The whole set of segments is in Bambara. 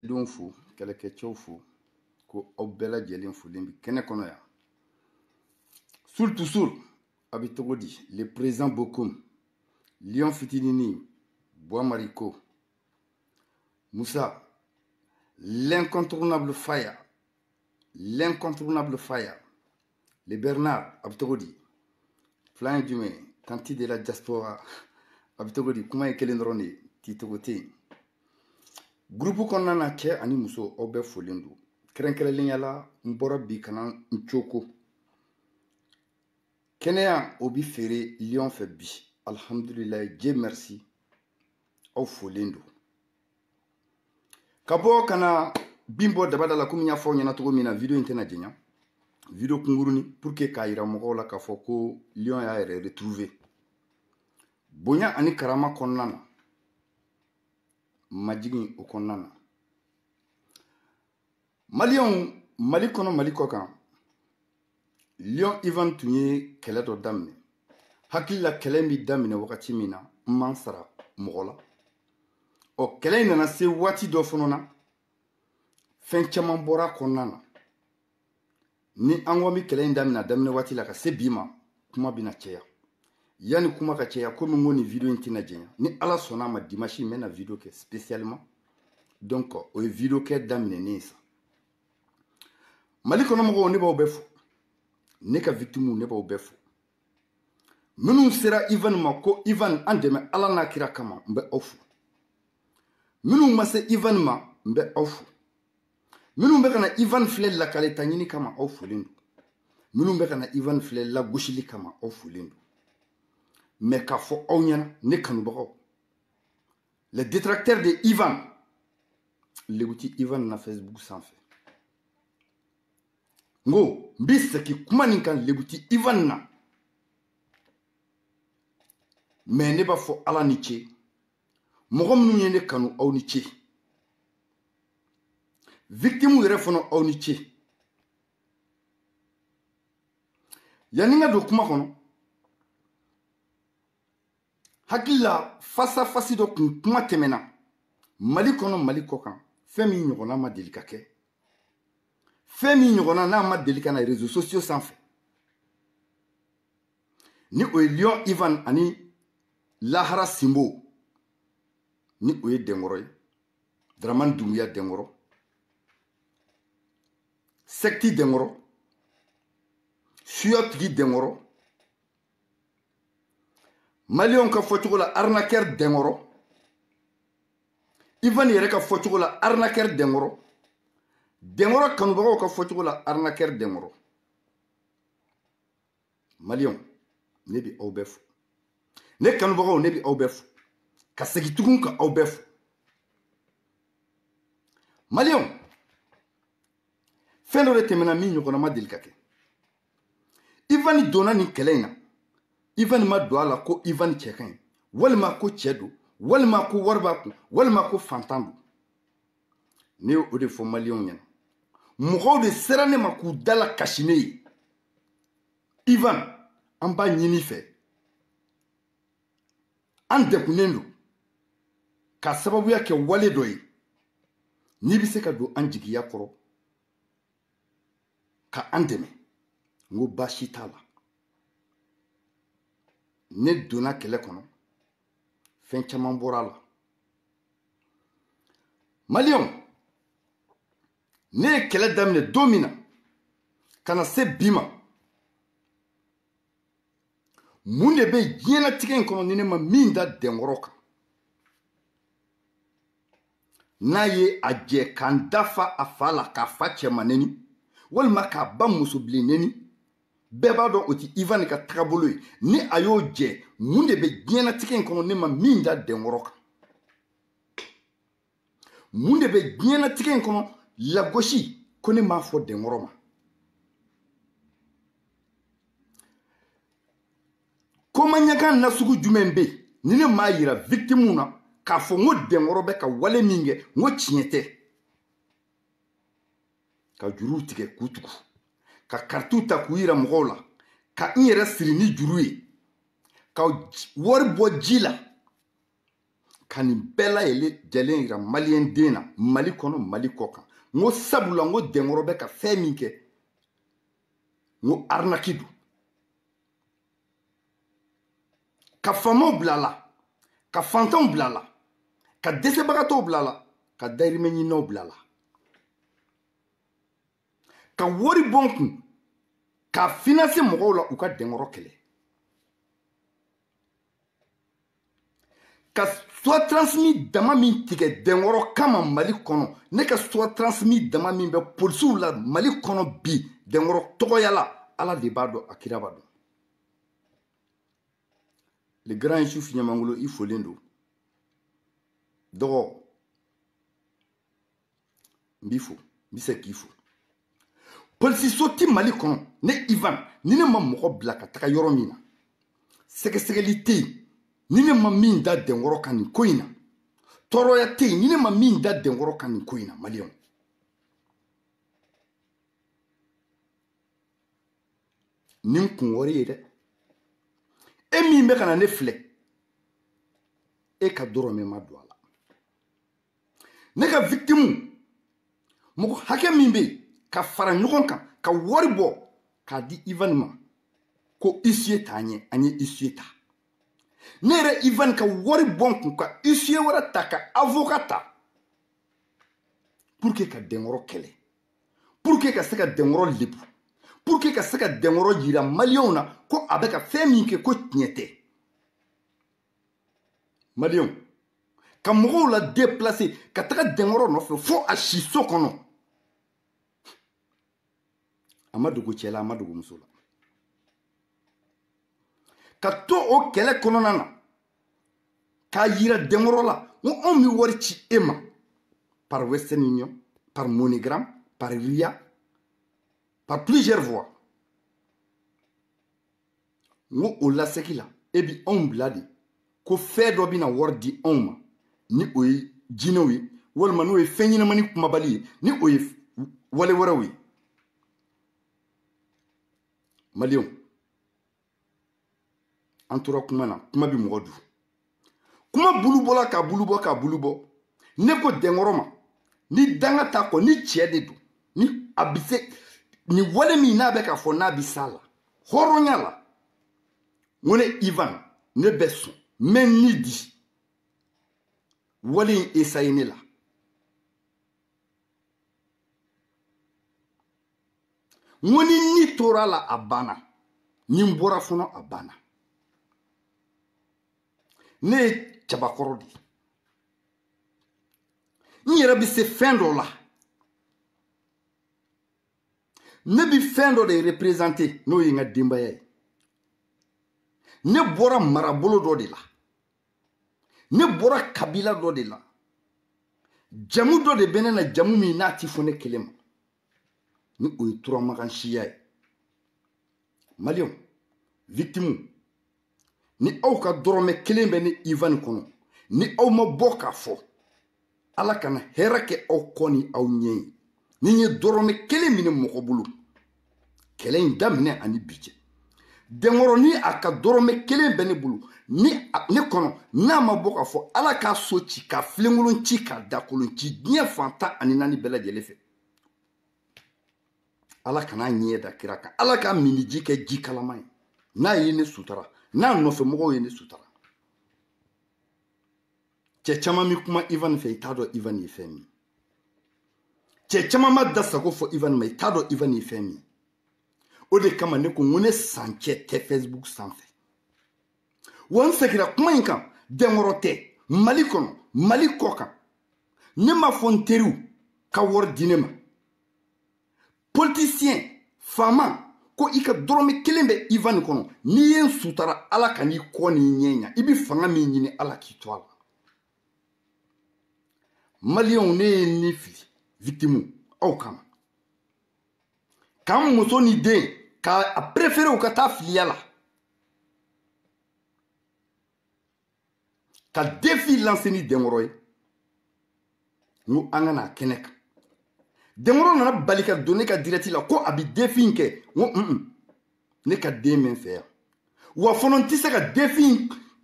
Don fo kɛlɛkɛcɛw fo ko aw bɛɛ lajɛlen folen bi kɛnɛ kɔnɔ yan surtout a bɛ togo di le président Bokoum Lion fitinini Bois Mariko Moussa l'incontournable Faya le Bernard a bɛ togo di filan ye jumɛn tanti de la diaspora a bɛ togo di kuma ye kelen dɔrɔn de ti togo tɛ yen groupe kɔnɔna na cɛ ani muso aw bɛɛ folen don kɛrɛnkɛrɛnnenya la n bɔra bi kana n coko kɛnɛya o bi feere Lion fɛ bi alhamdulilayi Dieu merci aw folen don ka bɔ kana bin bɔ dabada la komi n y'a fɔ aw ɲɛna cogo min na video in tɛna jɛnya video kungurunin pour que k'a yira mɔgɔw la k'a fɔ ko Lion y'a yɛrɛ retrouver bonya ani karama kɔnɔna na majigin o kɔnɔna na Maliens Mali kɔnɔ Mali kɔ kan Lion Ivan tun ye kɛlɛ dɔ daminɛ hakili la kɛlɛ min daminɛ wagati min na n man sara mɔgɔ la ɔ kɛlɛ in nana se waati dɔ fana na fɛn caman bɔra kɔnɔna na ni an ko an bɛ kɛlɛ in daminɛ waati la ka se bi ma kuma bɛna caya yanni kuma ka caya komi n ko nin video in tɛna jɛnya ni ala sɔnna a ma dimanche n bɛna video kɛ spécialement donc o ye video kɛ daminɛnen ye sa Mali kɔnɔ mɔgɔw ne b'aw bɛɛ fo ne ka victimes ne b'aw bɛɛ fo minnu sera Ivan ma ko Ivan an dɛmɛ ala n'a kira kama n bɛ aw fo minnu ma se Ivan ma n bɛ aw fo minnu bɛ ka na Ivan filɛ lakaleta ɲini kama aw folen don minnu bɛ ka na Ivan filɛ lagosili kama aw folen don mais k'a fɔ aw ɲɛna ne kanubagaw les détracteurs de Ivan lebuti Ivan na Facebook sanfɛ n ko n bɛ segin kuma nin kan lebuti Ivan na mais ne b'a fɔ ala ni ce mɔgɔ minnu ye ne kanu aw ni ce victimes yɛrɛ fana aw ni ce yanni n ka don kuma kɔnɔ hakili la face à face dɔ kun kuma tɛmɛna Mali kɔnɔ Mali kɔ kan fɛn min ɲɔgɔnna ma deli ka kɛ fɛn min ɲɔgɔnna n'a ma deli ka na réseaux sociaux sanfɛ ni o ye Lion Ivan ani Lahara Simbo ni o ye Denkɔrɔ ye Dramane Doumbouya Denkɔrɔ Sekti Denkɔrɔ Suyatigi Denkɔrɔ Maliens ka fɔcogo la arnaqueur Denkɔrɔ Ivan yɛrɛ ka fɔcogo la arnaqueur Denkɔrɔ Denkɔrɔ kanubagaw ka fɔcogo la arnaqueur Denkɔrɔ Maliens ne bi aw bɛɛ fo ne kanubagaw ne bi aw bɛɛ fo ka segin tugun ka aw bɛɛ fo Maliens fɛn dɔ de tɛmɛna min ɲɔgɔnna ma deli ka kɛ Ivan donna nin kɛlɛ in na Ivan ma don a la ko Ivan cɛ ka ɲi walima ko cɛ don walima ko wari b'a kun walima ko fantan don ne ye o de fɔ Maliens ɲɛna mɔgɔw de sera ne ma k'u dala kasi ne ye Ivan an b'a ɲini fɛ an degunnen don ka sababuya kɛ wale dɔ ye n'i bɛ se ka don an jigiya kɔrɔ ka an dɛmɛ n ko baasi t'a la ne donna kɛlɛ kɔnɔ fɛn caman bɔra a la Maliens ne ye kɛlɛ daminɛ don min na ka na se bi ma mun de bɛ diɲɛlatigɛ in kɔnɔ ni ne ma min da Denkɔrɔ kan n'a ye a jɛ k'an dafa a fa la k'a fa cɛman neni walima k'a ba musobilen neni bɛɛ b'a dɔn o tɛ Ivan ka tagabolo ye ni a y'o jɛ mun de bɛ diɲɛlatigɛ in kɔnɔ ne ma min da Denkɔrɔ kan mun de bɛ diɲɛlatigɛ in kɔnɔ lagosi ko ne m'a fɔ Denkɔrɔ ma komaɲakan nasugu jumɛn bɛ yen ni ne m'a yira victimes na k'a fɔ n ko Denkɔrɔ bɛ ka wale min kɛ n ko tiɲɛ tɛ ka juruw tigɛ k'u tugu ka karitiw ta k'u yira mɔgɔw la ka n yɛrɛ siri ni juru ye ka wari bɔ ji la ka nin bɛɛ lajɛlen yira maliyɛn den na mali kɔnɔ mali kɔ kan n ko sabula n ko dɛnkɔrɔ bɛ ka fɛn min kɛ n ko arinaki don ka faamaw bila a la ka fantanw bila a la ka dɛsɛbagatɔw bila a la ka dayirimɛ ɲininaw bila a la ka wari bɔ n kun ka finance mɔgɔw la u ka dɛnkɔrɔ kɛlɛ ka soit transmis dama min tigɛ dɛnkɔrɔ kama mali kɔnɔ ne ka soit transmis dama min bɛ polisiw la mali kɔnɔ bi dɛnkɔrɔ tɔgɔya la ala de b'a dɔn a kira b'a dɔn le grand Youssouf Ɲamangolo i folen don dɔgɔ n b'i fo n bɛ se k'i fo polisiso ti mali kɔnɔ ne Ivan ni ne ma mɔgɔ bila ka taga yɔrɔ min na sɛgɛsɛgɛli tɛ yen ni ne ma min da dɛnkɔrɔ kan nin ko in na tɔɔrɔya tɛ yen ni ne ma min da dɛnkɔrɔ kan nin ko in na maliyɛnw nin kun wari ye dɛ e min bɛ ka na ne filɛ e ka dɔrɔmɛ ma don a la ne ka victime mɔgɔ hakɛ min bɛ yen ka fara ɲɔgɔn kan ka wari bɔ k'a di Ivan ma ko issue t'a ɲɛ an ye issue ta ne yɛrɛ Ivan ka wari bɔ n kun ka issue wɛrɛ ta ka avocat ta pour que ka dɛnkɔrɔ kɛlɛ pour que ka se ka dɛnkɔrɔ lebu pour que ka se ka dɛnkɔrɔ yira maliyɛnw na ko a bɛ ka fɛn min kɛ ko tiɲɛ tɛ maliyɛnw ka mɔgɔw la déplacer ka taga dɛnkɔrɔ nɔfɛ fo a si so kɔnɔ a ma dogo cɛ la a ma dogo muso la ka to o kɛlɛ kɔnɔna na k'a yira dɛnkɔrɔ la n ko anw bɛ wari ci e ma par Western Union par MoneyGram par RIA par plusieurs voies n ko o lasegin la e bi anw bila de ko fɛn dɔ bɛna wari di anw ma ni o ye jinɛw ye walima n'o ye fɛn ɲɛnamani kumabali ye ni o ye wale wɛrɛw ye maliyɛnw an tora kuma na kuma bɛ mɔgɔ du kuma bulu bɔla k'a bulu bɔ k'a bulu bɔ ne ko dɛnkɔrɔ ma ni danga t'a kɔ ni cɛ de don ni a bɛ se ni wale min n'a bɛ k'a fɔ n'a bɛ s'a la hɔrɔnya la n ko ne Ivan ne bɛ sɔn n bɛ ni di wale in esaye ne la n ko ni tora la a banna ni n bɔra fɔlɔ a banna ne ye cɛbakɔrɔ de ye n yɛrɛ bɛ se fɛn dɔ la ne bɛ fɛn dɔ de représenter n'o ye n ka denbaya ye ne bɔra marabolo dɔ de la ne bɔra kabila dɔ de la jamu dɔ de bɛ ne na jamu min n'a ti fɔ ne kelen ma ni o ye turamagan siya ye maliyɛnw victime ni aw ka dɔrɔmɛ kelen bɛ ne Ivan kɔnɔ ni aw ma bɔ k'a fɔ ala kana hɛrɛ kɛ aw kɔ ni aw ɲɛ ye ni n ye dɔrɔmɛ kelen minɛ mɔgɔ bolo kɛlɛ in daminɛ ani bi cɛ dɛnkɔrɔ ni a ka dɔrɔmɛ kelen bɛ ne bolo ni ne kɔnɔ n'a ma bɔ k'a fɔ ala k'a so ci k'a filenkolon ci k'a dakolon ci diɲɛ fantan ani naani bɛɛ lajɛlen fɛ ala kana ɲɛ da kira kan ala k'a miniji kɛ ji kalama ye n'a ye ne sutara n'a nɔfɛ mɔgɔw ye ne sutara cɛ caman mi kuma Ivan fɛ i t'a dɔn Ivan ye fɛn min cɛ caman ma da sago fɔ Ivan ma i t'a dɔn Ivan ye fɛn min o de kama ne ko n ko ne san cɛ tɛ Facebook sanfɛ wa n seginna kuma in kan dɛnkɔrɔ tɛ mali kɔnɔ mali kɔ kan ne ma fɔ n teriw ka wari di ne ma politicien faama ko i ka dɔrɔmɛ kelen bɛ Ivan kɔnɔ n'i ye n sutara ala ka n'i kɔ n'i ɲɛ ɲa i bɛ fanga min ɲini ala k'i to a la maliyɛnw ne ye ni fili victime aw kama k'an muso ni den k'a préféré u ka taa filiya la ka défi lancer ni dɛnkɔrɔ ye n ko an ka n'a kɛnɛ kan dɛnkɔrɔ nana bali ka don ne ka direct la ko a bɛ défi in kɛ n ko ne ka den bɛ n fɛ yan wa fana n tɛ se ka défi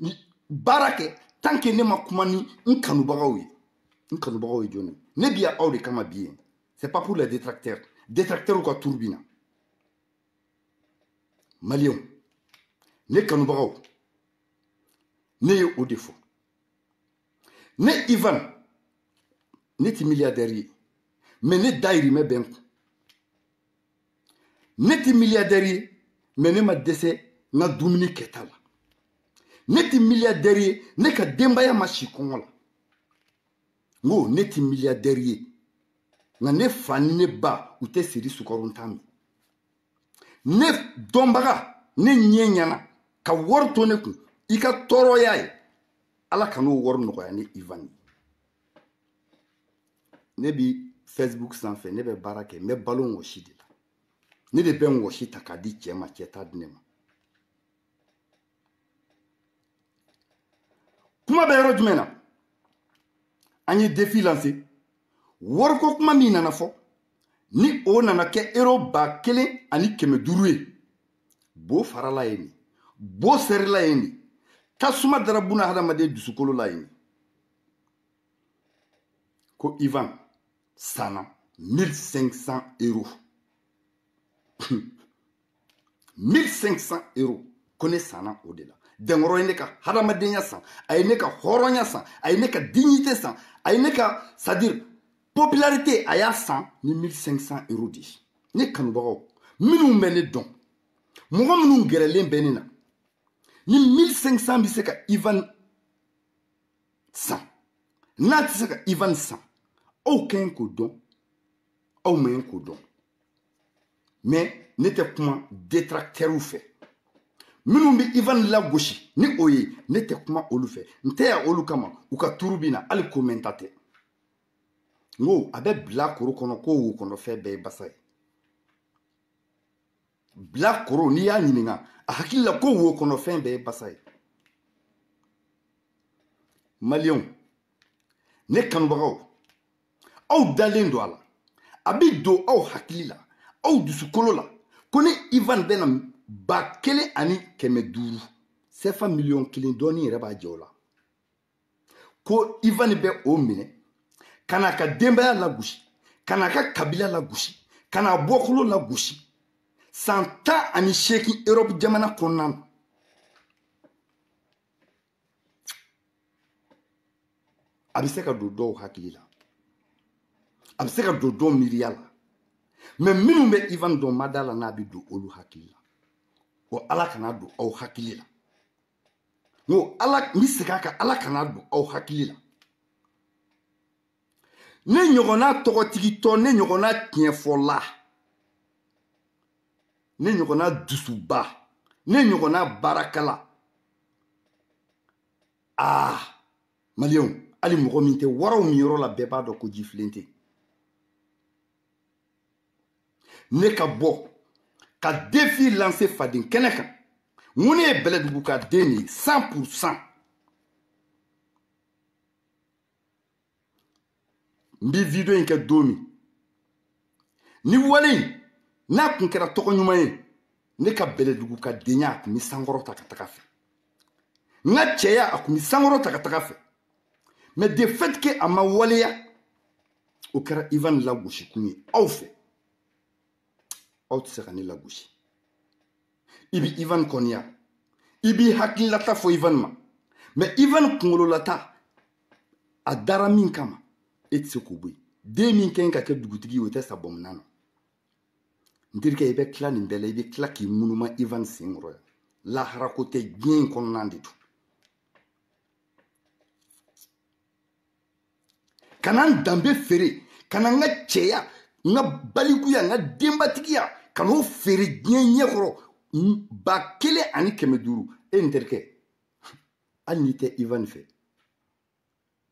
in baara kɛ tant que ne ma kuma ni n kanubagaw ye jɔnni ne bi ya aw de kama bi ye c'est pas pour les détracteurs ka turbina Maliens ne kanubagaw ne ye o de fɔ ne Ivan ne ti milliardaire ye mais ne dayirimɛ bɛ n kun ne ti milliardaire ye mais ne ma dɛsɛ n ka dumuni kɛta la ne ti milliardaire ye ne ka denbaya ma si kɔngɔ la n ko ne ti milliardaire ye nka ne fa ni ne ba u tɛ siri sukaro ta min ne dɔnbaga ne ɲɛ ɲana ka wari to ne kun i ka tɔɔrɔya ye ala ka n'o wari nɔgɔya ne Ivan ye ne bi Facebook sanfɛ ne bɛ baara kɛ n bɛ balo wɔsi de la ne de bɛ wɔsi ta k'a di cɛ ma cɛ t'a di ne ma kuma bɛ yɔrɔ jumɛn na an ye défi lancé wariko kuma min nana fɔ ni o nana kɛ euro 1500 ye bo farala ye nin bo serila ye nin tasuma dara buna hadamaden dusukolo la ye nin ko Ivan sanna 1500 euros 1500 euros ko ne sanna o de la dɛnkɔrɔ ye ne ka hadamadenya san a ye ne ka hɔrɔnya san a ye ne ka dignité san a ye ne ka c'est à dire popularité a y'a san ni 1500 euros de ne kanubagaw minnu bɛ ne dɔn mɔgɔ minnu gɛrɛlen bɛ ne na ni 1500 bɛ se ka Ivan san n'a tɛ se ka Ivan san aw ka ɲi k'o dɔn aw ma ɲi k'o dɔn mais ne tɛ kuma détracteurs fɛ minnu bɛ Ivan lagosi ni o ye ne tɛ kuma olu fɛ n tɛ ya olu kama u ka turu bɛ na hali komɛnta tɛ n ko a bɛ bilakoro kɔnɔ ko wo kɔnɔfɛn bɛɛ ye basa ye bilakoro n'i y'a ɲininka a hakili la ko wo kɔnɔfɛn bɛɛ ye basa ye Maliens ne kanubagaw aw dalen don a la a bɛ don aw hakili la aw dusukolo la ko ni Ivan bɛna 1500 CFA $1,000,000 dɔɔni yɛrɛ b'a jɛ o la ko Ivan bɛ o minɛ ka n'a ka denbaya lagosi ka n'a ka kabila lagosi ka n'a bɔkolo lagosi san 18 Europe jamana kɔnɔna na a bɛ se ka don dɔw hakili la a bɛ se ka don dɔw miiriya la mais minnu bɛ Ivan dɔn ma da la n'a bɛ don olu hakili la o ala kana don aw hakili la no ala n bɛ segin a kan ala kana don aw hakili la ne ɲɔgɔnna tɔgɔtigitɔ ne ɲɔgɔnna tiɲɛfɔla ne ɲɔgɔnna dusuba ne ɲɔgɔnna baarakala Maliens hali mɔgɔ min tɛ waraw min yɔrɔ la bɛɛ b'a dɔn ko jifilen tɛ ne ka bɔ ka défi lancer faden kɛnɛ kan n ko ne ye Bɛlɛdugu ka den de ye 100%. n bɛ video in kɛ don min ni wale in n'a kun kɛra tɔgɔ ɲuman ye ne ka Bɛlɛdugu ka denya a kun bɛ sankɔrɔ ta ka taga fɛ n ka cɛya a kun bɛ sankɔrɔ ta ka taga fɛ mais de fait que a ma waleya o kɛra Ivan lagosi kun ye aw fɛ aw tɛ se ka ne lagosi i bɛ Ivan kɔniya i b'i hakililata fɔ Ivan ma mais Ivan kunkololata a dara min kama e tɛ se k'o bɔ yen den min kɛn ka kɛ dugutigi ye o tɛ sa bɔnmina na n terikɛ i bɛ tila nin bɛɛ la i bɛ tila k'i munuma Ivan senkɔrɔ yan lahara ko tɛ diɲɛ in kɔnɔna de don ka na n danbe feere ka na n ka cɛya n ka balikuya n ka denbatigiya ka n'o feere diɲɛ ɲɛkɔrɔ 1500 e n terikɛ hali n'i tɛ Ivan fɛ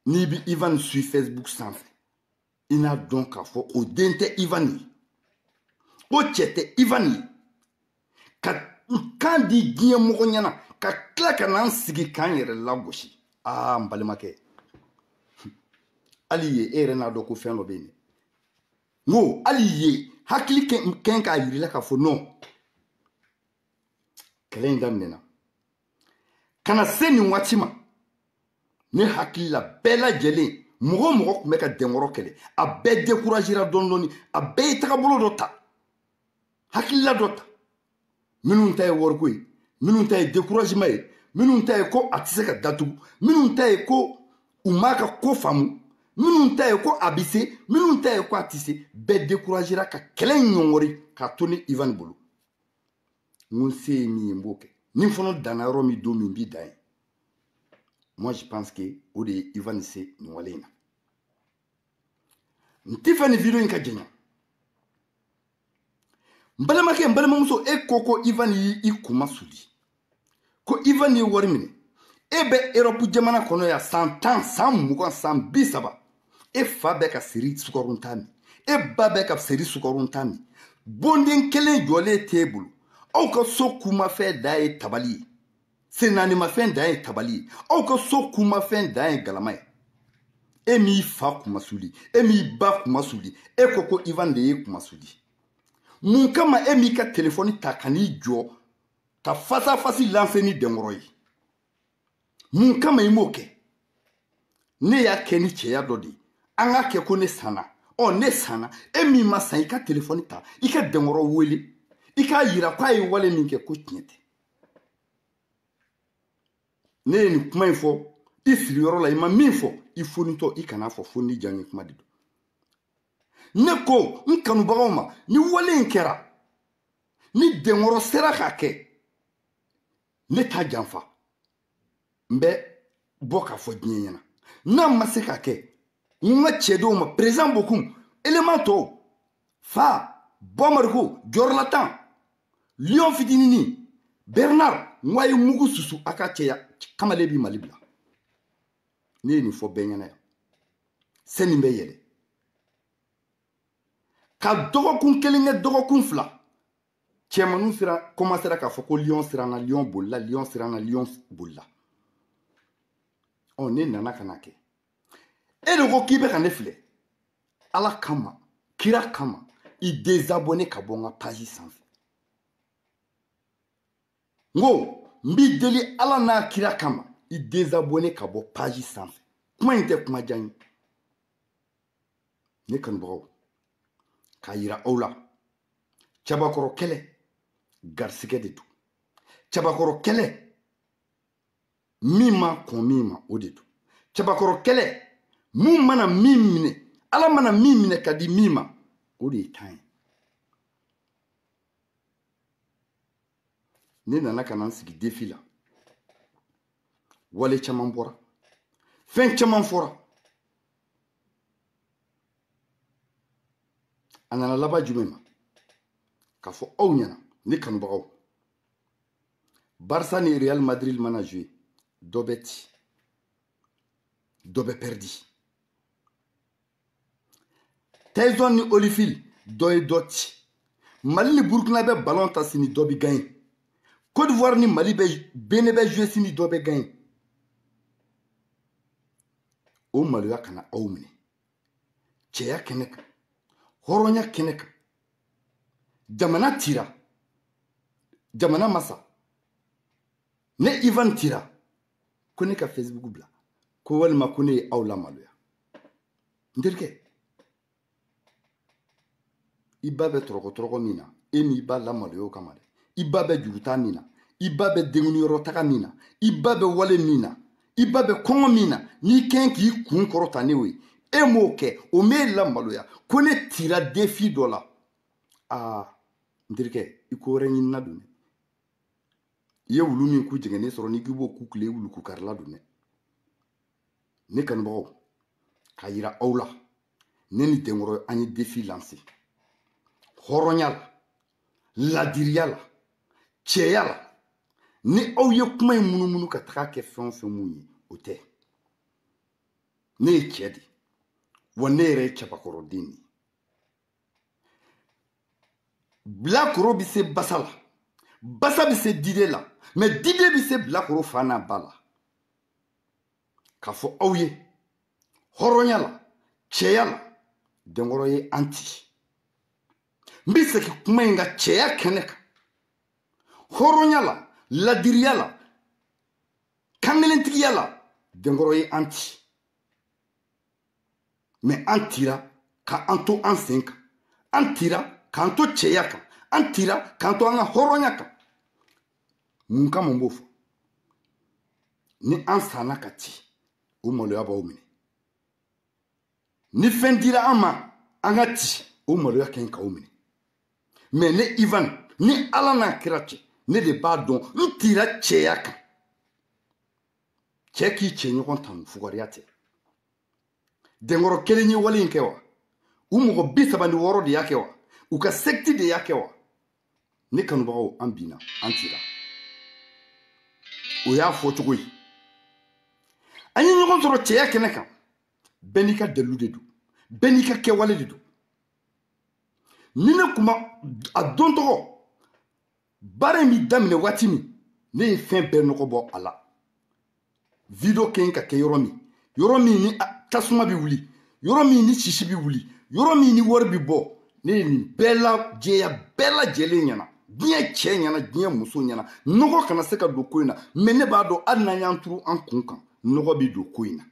n'i bɛ Ivan suit Facebook sanfɛ i n'a dɔn k'a fɔ o den tɛ Ivan ye o cɛ tɛ Ivan ye ka kan di diɲɛ mɔgɔ ɲɛna ka tila ka n'an sigi k'an yɛrɛ lagosi n balimakɛ hali ye e yɛrɛ n'a dɔn ko fɛn dɔ bɛ yen n ko hali ye hakili kɛn k'a yir'i la k'a fɔ non kɛlɛ in daminɛna ka na se nin waati ma ne hakili la bɛɛ lajɛlen mɔgɔ o mɔgɔ tun bɛ ka dɛnkɔrɔ kɛlɛ a bɛɛ découragera dɔɔni a bɛɛ ye tagabolo dɔ ta hakilila dɔ ta minnu ta ye wariko ye minnu ta ye découragement ye minnu ta ye ko a tɛ se ka datugu minnu ta ye ko u m'a ka ko faamu minnu ta ye ko a bɛ se minnu ta ye ko a tɛ se bɛɛ découragera ka kɛlɛ in ɲɔngɔri k'a to ni Ivan bolo n ko n se ye min ye n b'o kɛ ni fana danna yɔrɔ min don min n b'i dan ye moi je pense que o de ye Ivan se nin wale in na n tɛ fɛ nin video in ka jɛɲa n balimakɛ n balimamuso e ko Ivan y'i kuma suli ko Ivan ye wari minɛ e bɛ Europe jamana kɔnɔ yan san 10 san 20 san 30 e fa bɛ ka seri sukaro ta min e ba bɛ ka seri sukaro ta min bonden kelen jɔlen t'e bolo aw ka so kumafɛn da ye tabali ye sennaanimafɛn da ye tabali ye aw ka so kumafɛn da ye galama ye e m'i fa kuma suli e m'i ba kuma suli e ko Ivan de ye kuma suli mun kama e m'i ka telefoni ta ka n'i jɔ ka fasa fasi lancer ni dɛnkɔrɔ ye mun kama i m'o kɛ ne y'a kɛ ni cɛya dɔ de ye an ka kɛ ko ne sanna ne sanna e min ma san i ka telefoni ta i ka dɛnkɔrɔ wele i k'a yira k'a ye wale min kɛ ko tiɲɛ tɛ ne ye nin kuma in fɔ i sigiyɔrɔ la i ma min fɔ i fonitɔ i kana fɔ fo ni diya ye kuma de don ne ko n kanubagaw ma ni wale in kɛra ni dɛnkɔrɔ sera k'a kɛ ne t'a janfa n bɛ bɔ k'a fɔ diɲɛ ɲɛna n'a ma se k'a kɛ n ka cɛdenw ma président Bokum élément tɔw fa Bɔmariko Jɔrɔlatan Lion fitinini Bernard n ko a ye mugu susu a ka cɛya kamalen bi Mali bila ne ye nin fɔ bɛɛ ɲɛna yan sani bɛ yɛlɛ ka dɔgɔkun kelen kɛ dɔgɔkun fila cɛmanninw sera commencera k'a fɔ ko Lion siranna Lion bolila Lion siranna Lion bolila ne nana ka na kɛ e de ko k'i bɛ ka ne filɛ ala kama kira kama i désabonné ka bɔ n ka page sanfɛ n ko n b'i deli ala n'a kira kama i désabonné ka bɔ page sanfɛ kuma in tɛ kuma jan ye ne kanubagaw k'a yira aw la cɛbakɔrɔ kɛlɛ garisigɛ de don cɛbakɔrɔ kɛlɛ min ma kɔn min ma o de don cɛbakɔrɔ kɛlɛ mun mana min minɛ ala mana min minɛ ka di min ma o de ye tan ye ne nana ka na n sigi défi la wale caman bɔra fɛn caman fɔra a nana laban jumɛn ma k'a fɔ aw ɲɛna ne kanubagaw Barça ni Real Madrid mana jouer dɔ bɛ ci dɔ bɛ perdi Tyson ni Holyfield dɔ ye dɔ ci Mali ni Burkina bɛ ballon ta sini dɔ bɛ gagner Côte d'Ivoire ni Mali bɛ Benin bɛ jouer sini dɔ bɛ gagner o maloya kana aw minɛ cɛya kɛnɛ kan hɔrɔnya kɛnɛ kan jamana tira jamana masa ne Ivan tira ko ne ka Facebook bila ko walima ko ne ye aw la maloya n terikɛ i ba bɛ tɔrɔkɔ min na e ni i ba la maloya o kama dɛ i ba bɛ juruta min na i ba bɛ denkunyɔrɔ taga min na i ba bɛ wale min na i ba bɛ kɔngɔ min na n'i kɛn k'i kun kɔrɔta ne o ye e m'o kɛ o m'e la maloya ko ne tira défi dɔ la n terikɛ i ko wɛrɛ ɲinina don dɛ i ye wulu min ku jɛngɛnen sɔrɔ n'i k'i b'o ku tile wulu ku karila don dɛ ne kanubagaw k'a yira aw la ne ni dɛnkɔrɔ an ye défi lancé hɔrɔnya la ladiriya la cɛya la ni aw ye kuma in munumunu ka taga kɛ fɛn o fɛn mun ye o tɛ ne ye cɛ de wa ne yɛrɛ ye cɛbakɔrɔden de ye bilakoro bɛ se basa la basa bɛ se dide la mais dide bɛ se bilakoro fa n'a ba la k'a fɔ aw ye hɔrɔnya la cɛya la dɛnkɔrɔ ye an ci n bɛ segin kuma in ka cɛya kɛnɛ kan hɔrɔnya la ladiriya la kankelentigiya la Denkɔrɔ ye an ci mais an tira k'an to an sen kan an tira k'an to cɛya kan an tira k'an to an ka hɔrɔnya kan mun kama n b'o fɔ ni an sanna ka ci o maloya b'aw minɛ ni fɛn dira an ma an ka ci o maloya ka ɲi k'aw minɛ mais ne Ivan ni Ala n'a kira cɛ ne de b'a dɔn n tira cɛya kan cɛ k'i cɛɲɔgɔn tanu fugariya tɛ denkɔrɔ kelen ye wale in kɛ wa u mɔgɔ 36 de y'a kɛ wa u ka secte de y'a kɛ wa ne kanubagaw an binna an tira o y'a fɔ cogo ye an ye ɲɔgɔn sɔrɔ cɛya kɛnɛ kan bɛɛ n'i ka dalilu de don bɛɛ n'i ka kɛwale de don ni ne kuma a don tɔgɔ baara in bi daminɛ waati min ne ye fɛn bɛɛ nɔgɔ bɔ a la video kɛ ka kɛ yɔrɔ min ni tasuma bi wuli yɔrɔ min ni sisi bi wuli yɔrɔ min ni wari bi bɔ ne ye nin bɛɛ la jɛya bɛɛ lajɛlen ɲɛna diɲɛ cɛ ɲɛna diɲɛ muso ɲɛna nɔgɔ kana se ka don ko in na mais ne b'a dɔn hali n'an y'an turu an kun kan nɔgɔ bi don ko in na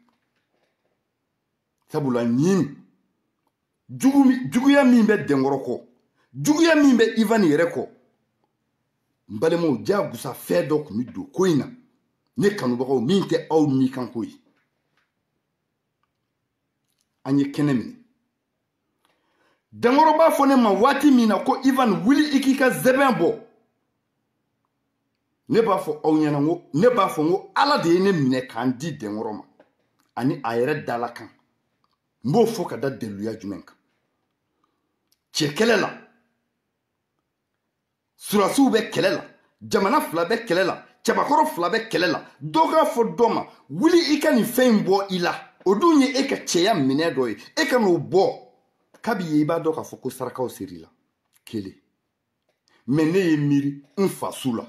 sabula ɲin juguya min bɛ denkɔrɔ kɔ juguya min bɛ Ivan yɛrɛ kɔ n balimaw jagusa fɛn dɔ tun bi don ko in na ne kanubagaw min tɛ aw ni kan ko ye an ye kɛnɛ minɛ denkɔrɔ b'a fɔ ne ma waati min na ko Ivan wuli i k'i ka zɛbɛn bɔ ne b'a fɔ aw ɲɛna ne b'a fɔ ko Ala de ye ne minɛ k'an di denkɔrɔ ma ani a yɛrɛ dala kan n b'o fɔ ka da daliluya jumɛn kan cɛ kɛlɛ la surasiw bɛ kɛlɛ la jamana fila bɛ kɛlɛ la cɛbakɔrɔ fila bɛ kɛlɛ la dɔ k'a fɔ dɔ ma wuli i ka nin fɛn in bɔ i la o dun ye e ka cɛya minɛ dɔ ye e ka n'o bɔ kabi ye i b'a dɔn k'a fɔ ko sarakaw seri la kelen mais ne ye miiri n faso la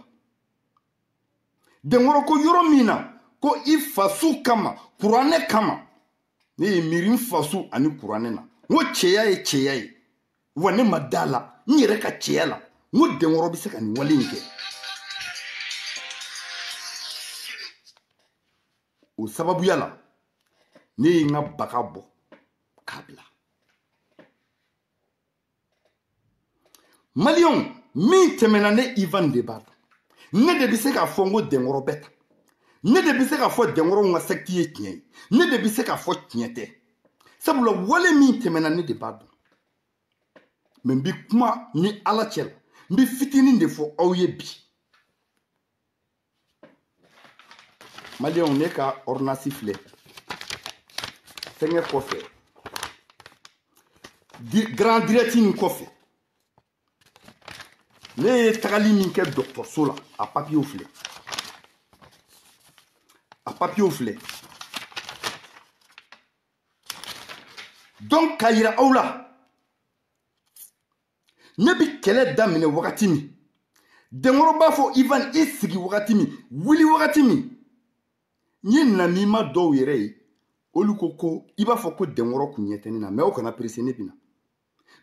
denkɔrɔ ko yɔrɔ min na ko i faso kama kuranɛ kama ne ye miiri n faso ani kuranɛ na n ko cɛya ye cɛya ye wa ne ma da la n yɛrɛ ka cɛya la n ko denkɔrɔ bɛ se ka nin wale in kɛ o sababuya la ne ye n ka baga bɔ k'a bila maliyɛnw min tɛmɛna ne Ivan de b'a dɔn ne de bɛ se k'a fɔ n ko denkɔrɔ bɛ ta ne de bɛ se k'a fɔ denkɔrɔw ka secte ye tiɲɛ ye ne de bɛ se k'a fɔ tiɲɛ tɛ sabula wale min tɛmɛna ne de b'a dɔn mais n bɛ kuma ni Ala cɛ la n bɛ fitinin de fɔ aw ye bi maliyɛnw ne ka ordonnance filɛ fɛngɛ kɔfɛ grand direct in kɔfɛ ne ye tagali min kɛ dɔgɔtɔrɔso la a papiyew filɛ donc k'a yira aw la ne bi kɛlɛ daminɛ wagati min denkɔrɔ b'a fɔ Ivan i sigi wagati min wuli wagati min n ye namima dɔw yɛrɛ ye olu ko i b'a fɔ ko denkɔrɔ kun ɲɛ tɛ ne na mais aw kana presse ne bina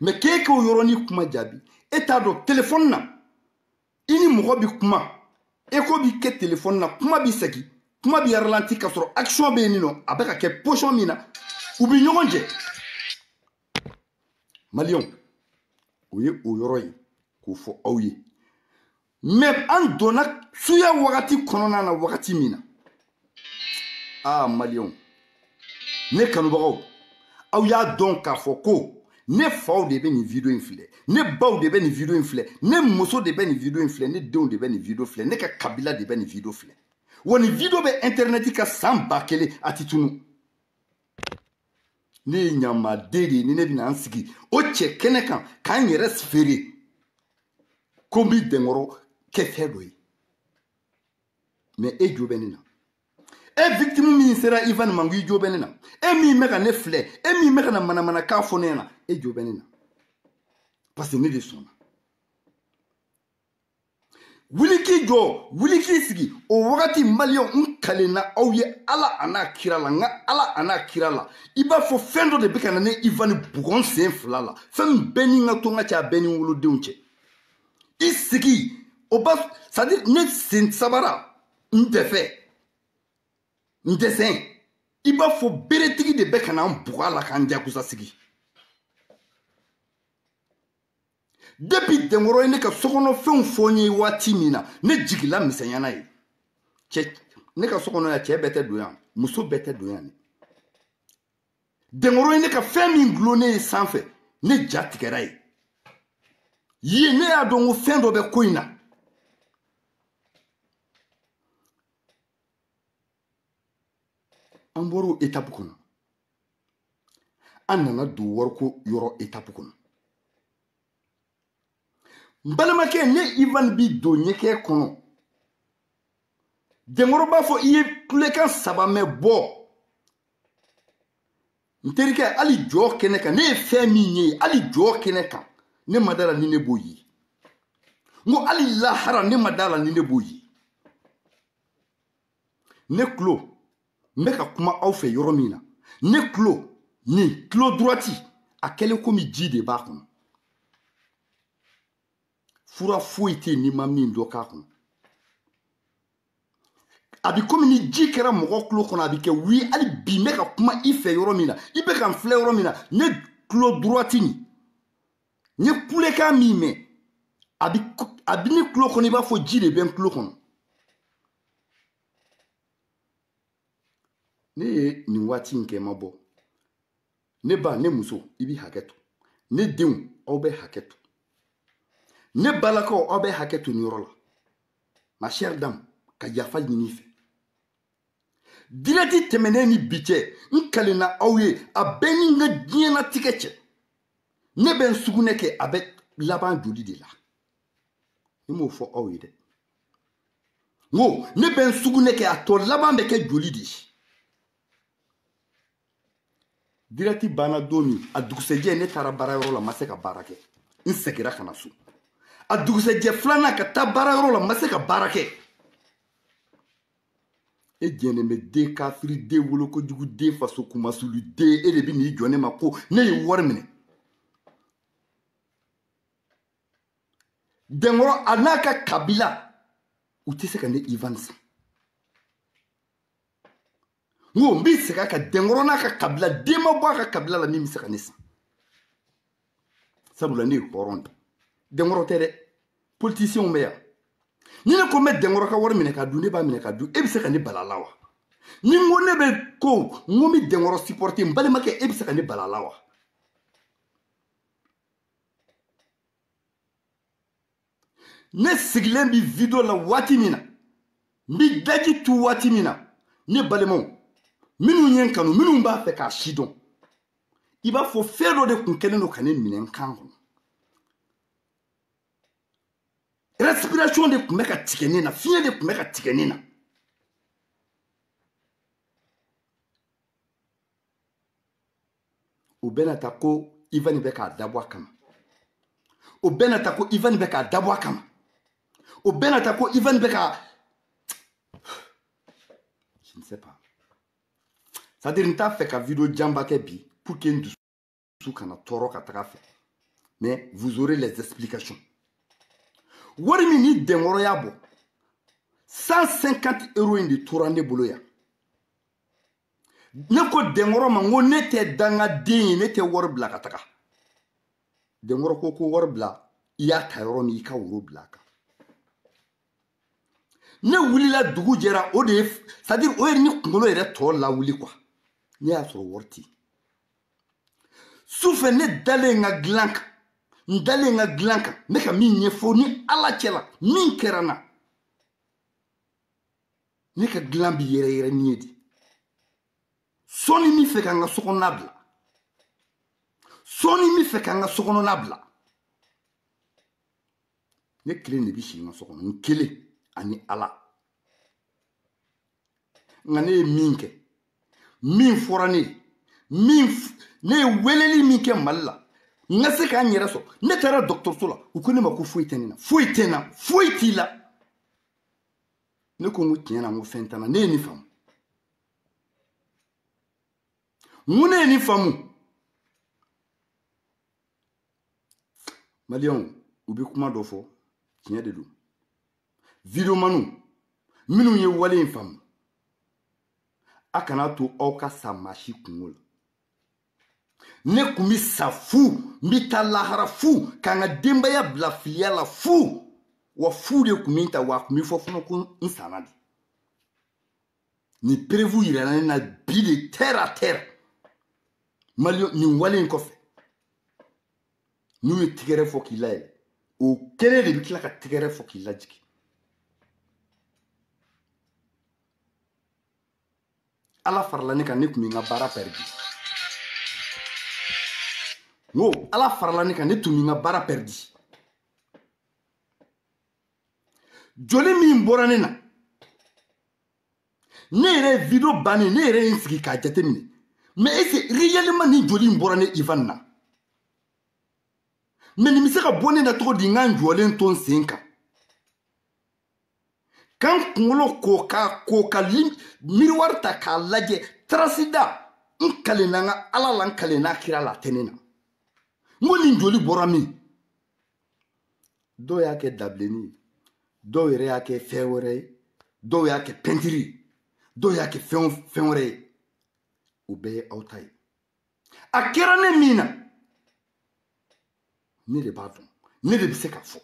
mais k'e k'o yɔrɔnin kuma jaabi e t'a dɔn téléphone na i ni mɔgɔ bi kuma e ko bi kɛ téléphone na kuma bi segin kuma bi ralenti k'a sɔrɔ action bɛ yen nɔ a bɛ ka kɛ position min na u bi ɲɔgɔn jɛ maliyɛnw o ye o yɔrɔ ye k'o fɔ aw ye mais an donna suya wagati kɔnɔna na wagati min na maliyɛnw ne kanubagaw aw y'a dɔn k'a fɔ ko ne faw de bɛ nin video in filɛ ne baw de bɛ nin video in filɛ ne muso de bɛ nin video in filɛ ne denw de bɛ nin video filɛ ne ka kabila de bɛ nin video filɛ wa nin video bɛ internet ka san 1000 a ti tunu ne ye ɲamaden de ye ni ne bɛna an sigi o cɛ kɛnɛ kan k'an yɛrɛ feere ko n bi denkɔrɔ kɛ fɛn dɔ ye mais e jo bɛ ne na e victime min sera Ivan ma n ko i jo bɛ ne na e min bɛ ka ne filɛ e min bɛ ka na manamanakan fɔ ne ɲɛna e jo bɛ ne na parce que ne de sɔnna wuli k'i jɔ wuli k'i sigi o wagati maliyɛnw n kalenna aw ye Ala a n'a kira la n ka Ala a n'a kira la i b'a fɔ fɛn dɔ de bɛ ka na ne Ivan bugɔ n sen fila la fɛn min bɛɛ ni n ka to n ka cɛ a bɛɛ ni n wolodenw cɛ i sigi o ba c'est à dire ne sen sabara n tɛ fɛ dessin il b'a fo beretigi de bɛ kana an bugɔ a la k'an jakusa sigi depuis Denkoro ye ne ka sokɔnɔ fɛnw fɔ n ye waati min na ne jigila misɛnya n'a ye cɛ ne ka sokɔnɔ ya cɛ bɛɛ tɛ don yan muso bɛɛ tɛ don yan Denkoro ye ne ka fɛn min gulon ne ye sanfɛ ne ja tigɛra ye ye ne y'a dɔn ko fɛn dɔ bɛ ko in na an bɔra étape kɔnɔ an nana don wariko yɔrɔ étape kɔnɔ n balimakɛ ne Ivan bi don ɲɛkɛ kɔnɔ Denkoro b'a fɔ i ye kulekan 3 mɛn bɔ n terikɛ hali jɔ kɛnɛ kan ne ye fɛn min ye hali jɔ kɛnɛ kan ne ma dala ni ne b'o ye n ko hali lahara ne ma dala ni ne b'o ye ne tulo n bɛ ka kuma aw fɛ yɔrɔ min na ne tulo ni tulo droite a kɛlen komi ji de b'a kɔnɔ fura foyi tɛ yen n'i ma min dɔ k'a kɔnɔ a bi komi ni ji kɛra mɔgɔ tulo kɔnɔ a bi kɛ wi hali bi n bɛ ka kuma i fɛ yɔrɔ min na i bɛ ka n filɛ yɔrɔ min na ne tulo droite nin n ye kulekan min mɛn a bi ne tulo kɔnɔ i b'a fɔ ji de bɛ n tulo kɔnɔ ne ye nin waati in kɛ ma bɔ ne ba ne muso i bi hakɛ to ne denw aw bɛ hakɛ to ne balakaw aw bɛ hakɛ to nin yɔrɔ la ma chère dame ka yafa ɲini i fɛ direct tɛmɛnen ni bi cɛ n kalenna aw ye a bɛɛ ni n ka diɲɛnatigɛ cɛ ne bɛ n sugunɛ kɛ a bɛ laban joli de la ne m'o fɔ aw ye dɛ n ko ne bɛ n sugunɛ kɛ a tɔ laban bɛ kɛ joli de ye direct banna don min a dugusɛjɛ ne taara baarayɔrɔ la ma se ka baara kɛ n seginna ka na so a dugusɛjɛ filanan ka taa baarayɔrɔ la ma se ka baara kɛ e jɛnnen bɛ den kafiri den wolokojugu den faso kumasulu den e de bɛ n'i jɔ ne ma ko ne ye wari minɛ Denkoro a n'a ka kabila u tɛ se ka ne Ivan san n ko n b'i segin a kan Denkoro n'a ka kabila den ma bɔ a ka kabila la min bɛ se ka ne san sabula ne ye hɔrɔn de Denkoro tɛ dɛ politiciens bɛ yan ni ne ko n bɛ Denkoro ka wari minɛ ka dun ne b'a minɛ ka dun e bɛ se ka ne bala la wa ni n ko ne bɛ ko n ko n bɛ Denkoro supporter n balimakɛ e bɛ se ka ne bala la wa ne sigilen bi video la waati min na n bi daji tu waati min na ne balimaw minnu ye n kanu minnu b'a fɛ k'a si dɔn i b'a fɔ fɛn dɔ de tun kɛlen don ka ne minɛ n kan kɔnɔ respiration de tun bɛ ka tigɛ ne na fiɲɛ de tun bɛ ka tigɛ ne na o bɛɛ na ta ko Ivan bɛ k'a dabɔ a kama o bɛɛ na ta ko Ivan bɛ k'a dabɔ a kama o bɛɛ na ta ko Ivan bɛ ka je ne sais pas c'est-à-dire n t'a fɛ ka video janba kɛ bi pour que n dusu kana tɔɔrɔ ka taga fɛ mais vous aurez les explications wari min ni Denkoro y'a bɔ 150 € in de tora ne bolo yan ne ko Denkoro ma n ko ne tɛ dangaden ye ne tɛ wari bila ka taga Denkoro ko wari bila i y'a ta yɔrɔ min i ka woro bila a kan ne wulila dugu jɛra o de ye c'est-à-dire o ye ni kunkolo yɛrɛ tɔ lawuli quoi ne y'a sɔrɔ wari tɛ sufɛ ne dalen n ka dilan kan n dalen n ka dilan kan n bɛ ka min ɲɛfɔ ni ala cɛla min kɛra n na ne ka dilan bi yɛrɛ yɛrɛ ni ye de sɔɔni min fɛ ka n ka sokɔnɔna bila sɔɔni min fɛ ka n ka sokɔnɔna bila ne kelen de bɛ si n ka so kɔnɔ n kelen ani ala nka ne ye min kɛ min fɔra ne ye ne ye weleli min kɛ Mali la n ka se k'an yɛrɛ sɔrɔ ne taara dɔgɔtɔrɔso la u ko ne ma ko foyi tɛ ne na foyi tɛ n na foyi t'i la ne ko n ko tiɲɛ na n ko fɛn tɛ n na ne ye nin faamu n ko ne ye nin faamu Maliyɛnw u bɛ kuma dɔ fɔ tiɲɛ de don videomaniw minnu ye wale in faamu a kana to aw ka sa maasi kungo la ne kun bi sa fu n bi taa lahara fu ka n ka denbaya bila filiya la fu wa fu de kun min ta wa kun bi fɔ fana ko n sanna de ni prévu yirala ne na bi de terre à terre Malien nin wale in kɔfɛ n'u ye tigɛrɛ fɔ k'i layɛlɛ o kelen de bi tila ka tigɛrɛ fɔ k'i lajigi ala farala ne kan ne kun bi n ka baara perdi ngo ala farala ne kan ne tun bi n ka baara perdi joli min bɔra ne na ne yɛrɛ video bannen ne yɛrɛ n sigi k'a jateminɛ mais est-ce réellement ni joli in bɔra ne Ivan na mais nin bɛ se ka bɔ ne na cogo di n ka n jɔlen to n sen kan kan kunkolo ko ka miroir ta k'a lajɛ trasida n kalenna n ka ala la n kalenna kira la tɛ ne na n ko nin joli bɔra min dɔw y'a kɛ dabilenni ye dɔw yɛrɛ y'a kɛ fɛn wɛrɛ ye dɔw y'a kɛ pɛntiri ye dɔw y'a kɛ fɛn wɛrɛ ye o bɛɛ ye aw ta ye a kɛra ne min na ne de b'a dɔn ne de bɛ se k'a fɔ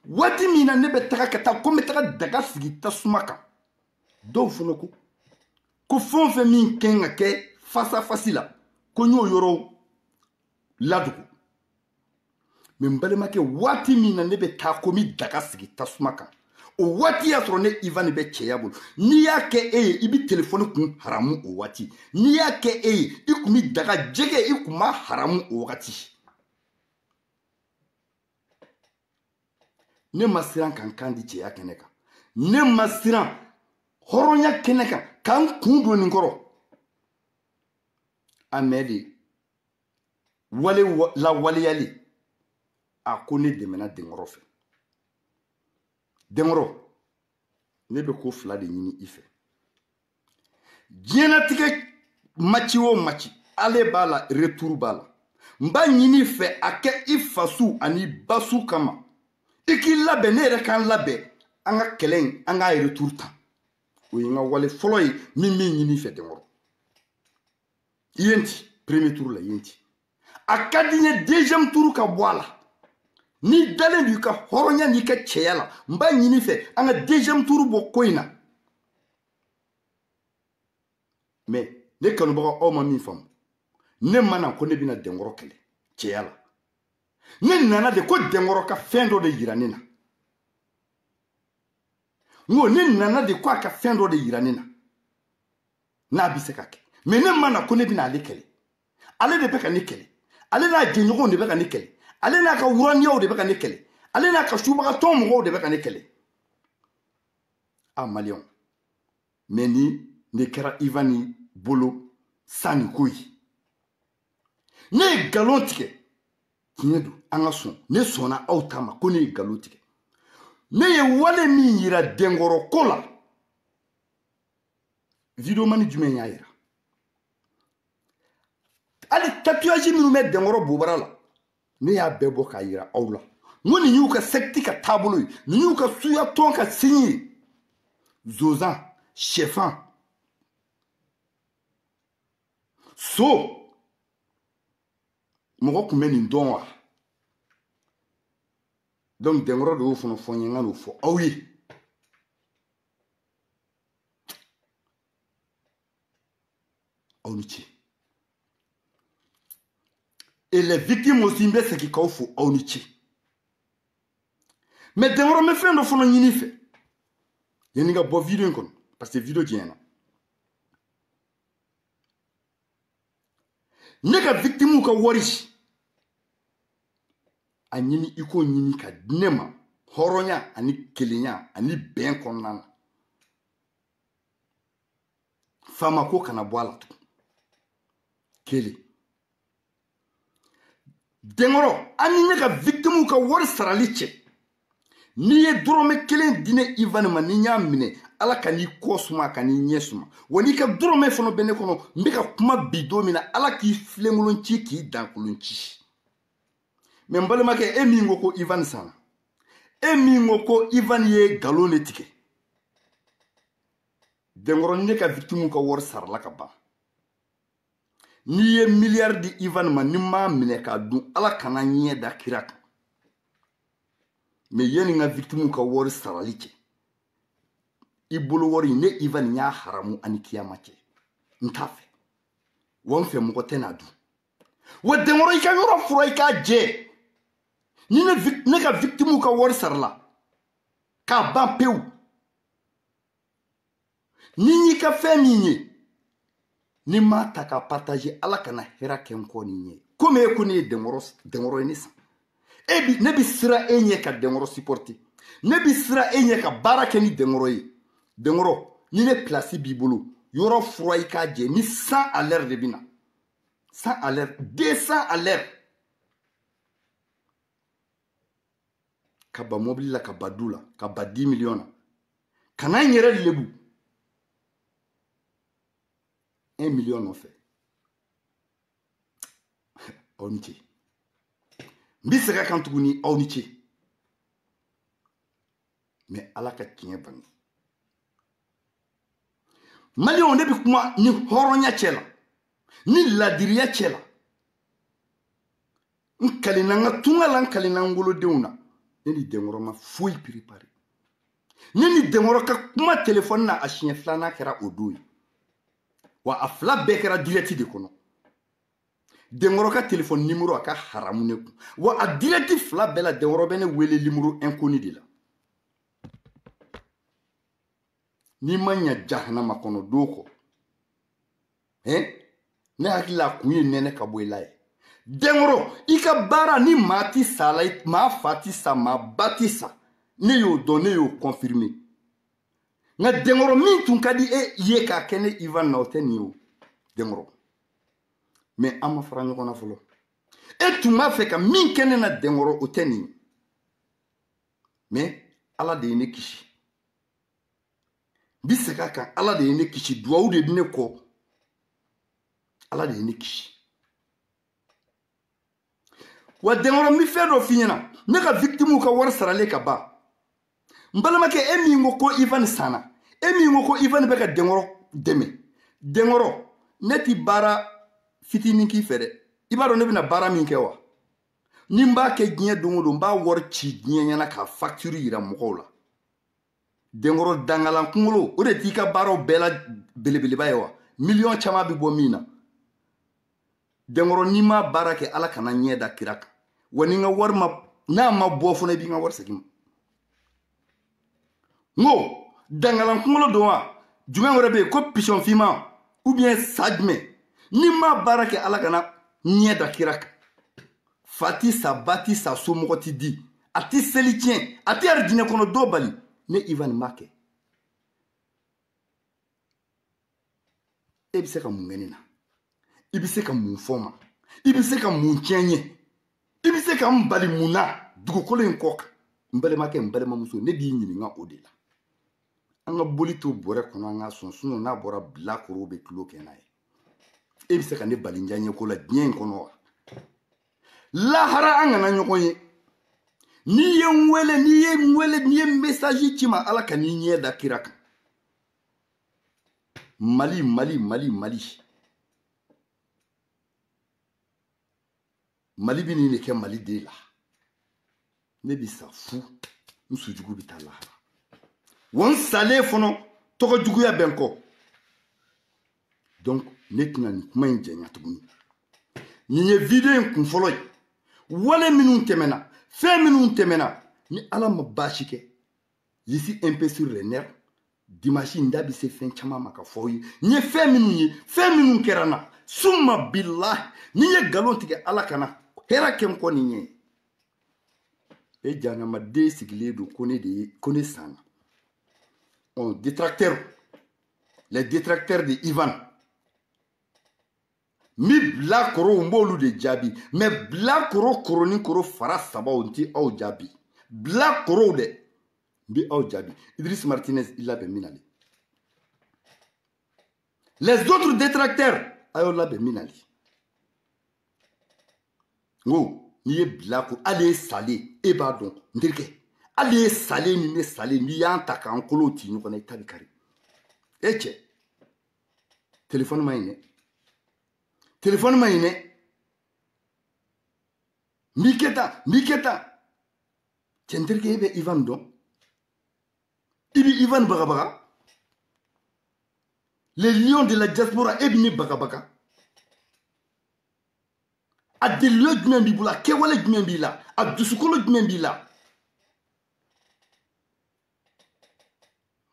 waati min na ne bɛ taga ka taa ko n bɛ taga daga sigi tasuma kan dɔw fana ko fɛn o fɛn min kɛ ka kɛ face à face la ko n y'o yɔrɔ ladogo mais n balimakɛ waati min na ne bɛ taa ko n bɛ daga sigi tasuma kan o waati y'a sɔrɔ ne Ivan bɛ cɛya bolo n'i y'a kɛ e ye i bɛ telefɔni kun haramu o waati n'i y'a kɛ e ye i kun bɛ daga jɛgɛ i kun ma haramu o wagati ne ma siran ka n kan di cɛya kɛnɛ kan ne ma siran hɔrɔnya kɛnɛ kan ka n kun don nin kɔrɔ a mɛ de lawaleyali a ko ne dɛmɛna denkɔrɔ fɛ denkɔrɔ ne bɛ ko fila de ɲini i fɛ diɲɛlatigɛ maci o maci ale b'a la retour b'a la n b'a ɲini i fɛ a kɛ i fasu ani basu kama i k'i labɛn ne yɛrɛ k'an labɛn an ka kɛlɛ in an k'a retour ta o ye n ka wale fɔlɔ ye min bɛ ɲini i fɛ denkɔrɔ i ye n ci premier tour la i ye n ci a ka di n ye deuxième tour ka bɔ a la ni dalen do i ka hɔrɔnya n'i ka cɛya la n b'a ɲini i fɛ an ka deuxième tour bɔ ko in na mais ne kanubagaw aw ma min faamu ne ma na ko ne bɛna denkɔrɔ kɛlɛ cɛya la ne nana de ko denkɔrɔ ka fɛn dɔ de yira ne na n ko ne nana de ko a ka fɛn dɔ de yira ne na n'a bɛ se ka kɛ mais ne ma na ko ne bɛna ale kɛlɛ ale de bɛ ka ne kɛlɛ ale n'a jɛɲɔgɔnw de bɛ ka ne kɛlɛ ale n'a ka wuraniyaw de bɛ ka ne kɛlɛ ale n'a ka subagatɔn mɔgɔw de bɛ ka ne kɛlɛ a maliyɛnw mais ni ne kɛra Ivan bolo sanni ko ye ne ye nkalon tigɛ tiɲɛ don an ka sɔn ne sɔnna aw ta ma ko ne ye nkalon tigɛ ne ye wale min yira denkɔrɔ ko la videomani jumɛn y'a yira hali tatouage minnu bɛ denkɔrɔ bobara la ne y'a bɛɛ bɔ k'a yira aw la n ko nin y'u ka secte ka taabolo ye nin y'u ka suya tɔn ka signe ye zozan sɛfan so mɔgɔ tun bɛ nin dɔn wa donc denkɔrɔ de y'o fana fɔ n ye n ka n'o fɔ aw ye aw ni ce et les victimes aussi n bɛ segin k'aw fo aw ni ce mais denkɔrɔ n bɛ fɛn dɔ fana ɲini i fɛ yanni ka bɔ video in kɔnɔ parce que video jɛnyɛna ne ka victime ka wari a ɲini i k'o ɲini ka di ne ma hɔrɔnya ani kelenya ani bɛn kɔnɔna na faama ko kana bɔ a la tugun kelen denkɔrɔ ani ne ka victime ka wari sarali cɛ n'i ye dɔrɔmɛ kelen di ne Ivan ma ni n y'a minɛ ala ka n'i kɔ suma ka n'i ɲɛ suma wa n'i ka dɔrɔmɛ fana bɛ ne kɔnɔ n bɛ ka kuma bi don min na ala k'i filenkolon ci k'i dankolon ci mais n balimakɛ e min ko ko Ivan sanna e min ko ko Ivan ye nkalon de tigɛ Denkɔrɔ ne ka victime ka wari sarala ka ban. N'i ye miliyari di Ivan ma, ni m'a minɛ k'a dun, Ala kana ɲɛ da kira kan. Mais yani n ka victime ka wari sarali cɛ, I bolo wari ne Ivan y'a haramu ani kiyama cɛ. N t'a fɛ. Wa n fɛ mɔgɔ tɛ n'a dun. Wa denkɔrɔ I ka yɔrɔ fura I k'a jɛ. Ni ne ka victime ka wari sarala k'a ban pewu. Ni y'i ka fɛn min ye, ni m'a ta k'a partager, Ala kana hɛrɛ kɛ n kɔ ni ɲɛ. Komi e ko ne ye denkɔrɔ ye ne san. Ne bi sira e ɲɛ ka denkɔrɔ supporter. Ne bi sira e ɲɛ ka baara kɛ ni denkɔrɔ ye. Denkɔrɔ, ni ne place b'i bolo, yɔrɔ fura I k'a jɛ ni 100 à l'heure de bɛ na. 100 à l'heure, 200 à l'heure. Ka ba mobile la, ka ba du la, ka ba 10 millions na. Kana n yɛrɛ lebu. 1 million nɔfɛ. Aw ni ce. N bi segin a kan tuguni aw ni ce. Mais Ala ka tiɲɛ bange. Maliyɛnw ne bi kuma ni hɔrɔnya cɛ la, ni ladiriya cɛ la. N kalina n ka tunga la, n kalina n wolodenw na. Ne ni denkɔrɔ ma foyi préparé. Ne ni denkɔrɔ ka kuma téléphone na a siɲɛ 2nan kɛra o don ye. Wa a 2 bɛɛ kɛra direct de kɔnɔ. Denkɔrɔ ka téléphone numéro a ka haramu ne kun. Wa a direct 2 bɛɛ la denkɔrɔ bɛ ne wele numéro inconnu de la. Ni ma ɲa jahanama kɔnɔ don kɔ. Ne hakili a kun ye nɛnɛ ka bɔ I la ye. Denkɔrɔ, I ka baara ni maa ti sa la, maa fa ti sa, maa ba ti sa. Ne y'o dɔn, ne y'o confirmer. Nka denkɔrɔ min tun ka di e ye k'a kɛ ne Ivan na o tɛ nin ye o. Denkɔrɔ. Mais an ma fara ɲɔgɔn na fɔlɔ. E tun b'a fɛ ka min kɛ ne na denkɔrɔ o tɛ nin ye. Mais Ala de ye ne kisi. Bi segin a kan, Ala de ye ne kisi. Duwawu de bɛ ne kɔ. Ala de ye ne kisi. Wa denkɔrɔ n bɛ fɛn dɔ f'i ɲɛna. Ne ka victime ka wari saralen ka ban. N balimakɛ, e min ko ko Ivan sanna. E min ko ko Ivan bɛ ka denkɔrɔ dɛmɛ. Denkɔrɔ, ne ti baara fitinin k'i fɛ dɛ. I b'a dɔn ne bɛna baara min kɛ wa? Ni n b'a kɛ diɲɛ don o don, n b'a wari ci diɲɛ ɲɛna ka facture yira mɔgɔw la. Denkɔrɔ dangalan kunkolo, o de t'i ka baaraw bɛɛ la belebeleba ye wa? Million caman bɛ bɔ min na. Denkɔrɔ, n'i ma baara kɛ, Ala kana ɲɛ da kira kan. Wa ni n ka wari n'a ma bɔ fana, I b'i ka wari segin ma. N ko dangalan kunkolo don wa? Jumɛn wɛrɛ bɛ yen ko pisɔn finman ou bien sa jumɛn? Ni ma baara kɛ, Ala kana ɲɛ da kira kan. Fa ti sa, ba ti sa, somɔgɔ ti di. A ti seli tiɲɛ, a ti arijinɛ kɔnɔ dɔ bali. Ne Ivan m'a kɛ. E bɛ se ka mun kɛ ne na? I bɛ se ka mun fɔ n ma? I bɛ se ka mun tiɲɛ n ye? I bɛ se ka n bali mun na dugukolo in kɔ kan? N balimakɛ, n balimamuso, ne b'i ɲininka o de la. An ka boli to bɔrɛ kɔnɔ an ka sɔn, sinon n'a bɔra bilakorow bɛ tulo kɛ n'a ye. E bɛ se ka ne bali n diyaɲɛko la diɲɛ in kɔnɔ wa? Lahara an kana ɲɔgɔn ye. N'i ye n wele, n'i ye message ci ma, Ala ka n'i ɲɛ da kira kan. Mali. Mali bɛ nin de kɛ Mali den la. Ne bi sa fu, n sujugu bɛ taa lahara. Wa n salen fana, tɔgɔ juguya bɛ n kɔ. Donc, ne tɛna nin kuma in jɛnya tuguni. Nin ye video in kun fɔlɔ ye. Wale minnu tɛmɛna, fɛn minnu tɛmɛna, ni Ala ma baasi kɛ, je suis un peu sur les nerfs. Dimanche n da bɛ se fɛn caman ma ka fɔ aw ye. N ye fɛn minnu ye, fɛn minnu kɛra n na, summa billahi, n'i ye nkalon tigɛ Ala kana hɛrɛ kɛ n kɔ nin ye. E jahanamaden sigilen don ko ne sanna. Les détracteurs de Ivan. Mi bilakorow n b'olu de jaabi. Mais bilakoro koro ni koro fara sabaw n ti aw jaabi. Bilakorow dɛ, n bɛ aw jaabi. Idriss Martinez, il labɛn min nali. Les autres détracteurs, a y'o labɛn min nali. N ko n'i ye bilakoro, hali ye salen, e b'a dɔn, n terikɛ. Hali ye salen ni ne salen, n'i y'an ta k'an kolow ci ɲɔgɔn na, i ta bɛ kari. Eche. Téléphone maïne. Téléphone maïne. Miketa. Tienterke ebe Ivan don. Ibi Ivan Bagabaga. Les lions de la diaspora ebni Bagabaga. A des lieux de Membila, Kewale de Membila, a Dusukolo de Membila.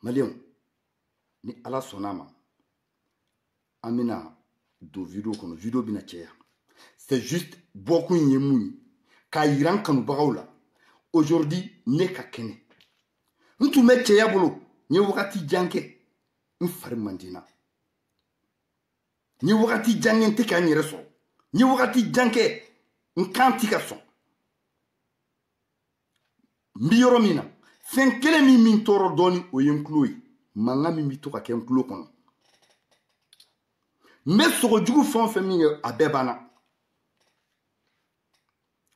Malion, ni ala sonama. Amina do vidéo kono vidéo bina tcheya. C'est juste beaucoup yemuni. Ka iran kanu bagaula. Aujourd'hui, ne ka kene. Ntu me tcheya bolo, nye wakati janke. Nfari mandina. Nye wakati janke nte ka nyere so. Nye wakati janke nkanti ka son. Mbiyoro mina. Fen kele mi min toro doni o yenkloi. Manga mi mito ka ken klo kono. Me sogo jugu fon fe mi abebana.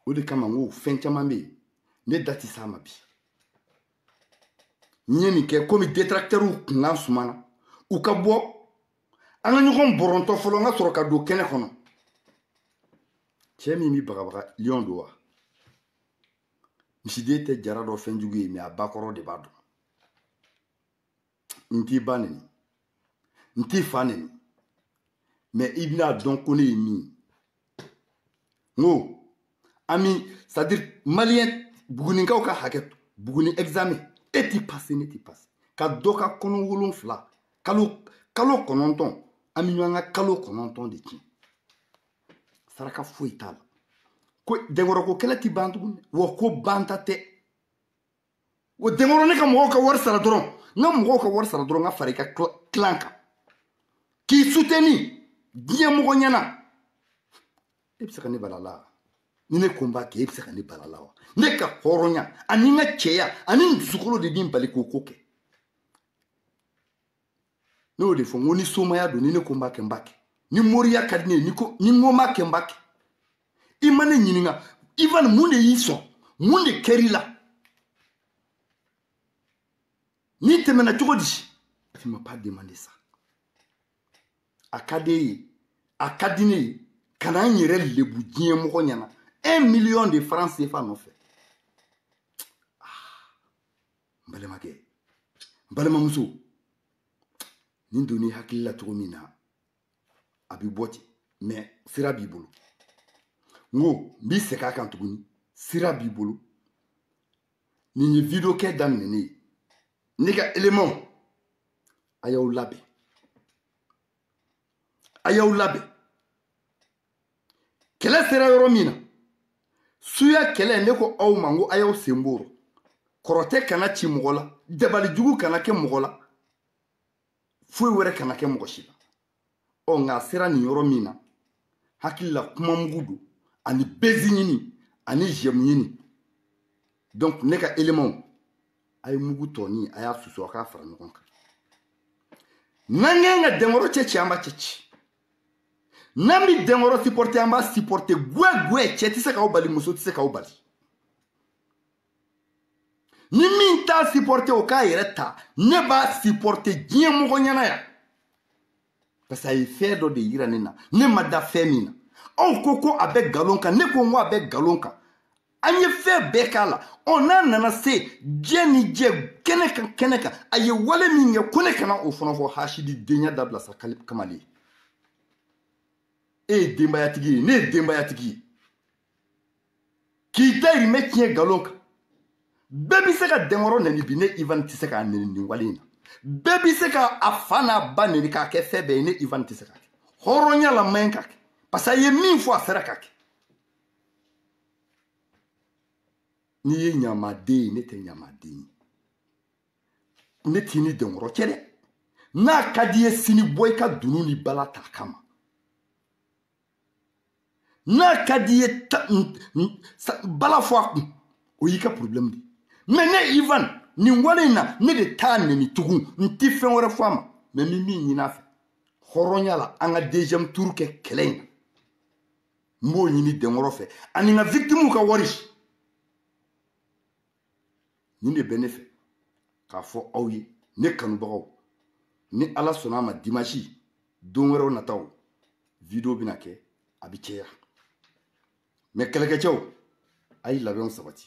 O de kama wo fen chama me ne dati sama bi. Nyeni ke komi detracteur ou kunga sumana. Ou ka bo anga nyukon boronto folo nga soro ka do kene kono. Chemi mi bagabaga lion doa. Mishide te jara do fen jugu mi abakoro de bado. Nti baneni. Nti faneni. Mais ibna donc connaît mi. No. Ami, c'est-à-dire malien buguninka ou ka haket buguni examen et ti passé ne ti passé. Ka doka kono wolon fla. Kalo kononton. Ami nyanga kalo kononton de ti. Saraka fuital. Ko dengoro ko kala ti bantu wo ko bantate. Wo dengoro ne ka mo ka war sala dron. Na mo ka war sala dron nga farika clanka. Qui soutenu bien mo nyana. E bisa kan balala. Ni ne combat ke e bisa kan balala wa. Ne ka horonya ani nga cheya ani nsukolo de din bali ko koke. No de fo ngoni somaya do ni ne combat ke mbake. Ni moria kadine ni ngoma ke mbake. Imane nyininga Ivan munde yiso munde kerila. Ni temena chogodi. Tu m'as pas demandé ça. Akadine kana nyere lebu dien moko nyana 1 million de francs CFA no fait. Mbalema muso ni doni hakilla to mina abi boti mais sira bibulu ngo bi seka kan tuguni sira bibulu ni video ke dan ni nika élément ayaw labe kele sera yoro mina suya kele ne ko aw mango ayaw semboro korote kana ci mogola debali jugu kana ke mogola fuwe were kana ke mogoshila o nga sera ni yoro mina hakilla kuma mugudu ani bezinyini ani jemnyini donc ne ka élément ay mugu toni aya suso ka fara nkonka nangenga dengoro chechi amba chechi nami dengoro supporter amba supporter gwe cheti se ka obali muso ti se ka obali ni min ta supporter o ka yereta ne ba supporter gien mo nyana ya parce que fait do de iranina ne mada femina on koko avec galonka ne ko mo avec galonka anye fait bekala on a nana se jeni je keneka aye wale minge kone kana o fono fo hashidi denya dabla sa kamali e dembayatigi ne dembayatigi ki tayri metien galonka bebi se ka dengoro neni bi ne Ivan ti se ka neni walina bebi se ka afana ba neni ka ke febe ne Ivan ti se ka horonya la menka parce que ye min fois sera ka ni ye nyamade ne te nyamade ne tini dengoro chere na kadiye sini boy ka dunu ni balata kama na kadiye bala fois o yika problème di mais ne Ivan ni walena ne de tane ni tugu nti fen wora fama mais mi nyina fa horonya la anga deuxième tour ke kelen mo nyini dengoro fe ani na victime ka warish ni de bénéfice ka fo awye ne kanubagaw ni ala sɔnna a ma dimanche don wɛrɛw nataw video bɛna kɛ a bɛ caya mais kɛlɛkɛcɛw a ye labɛnw sabati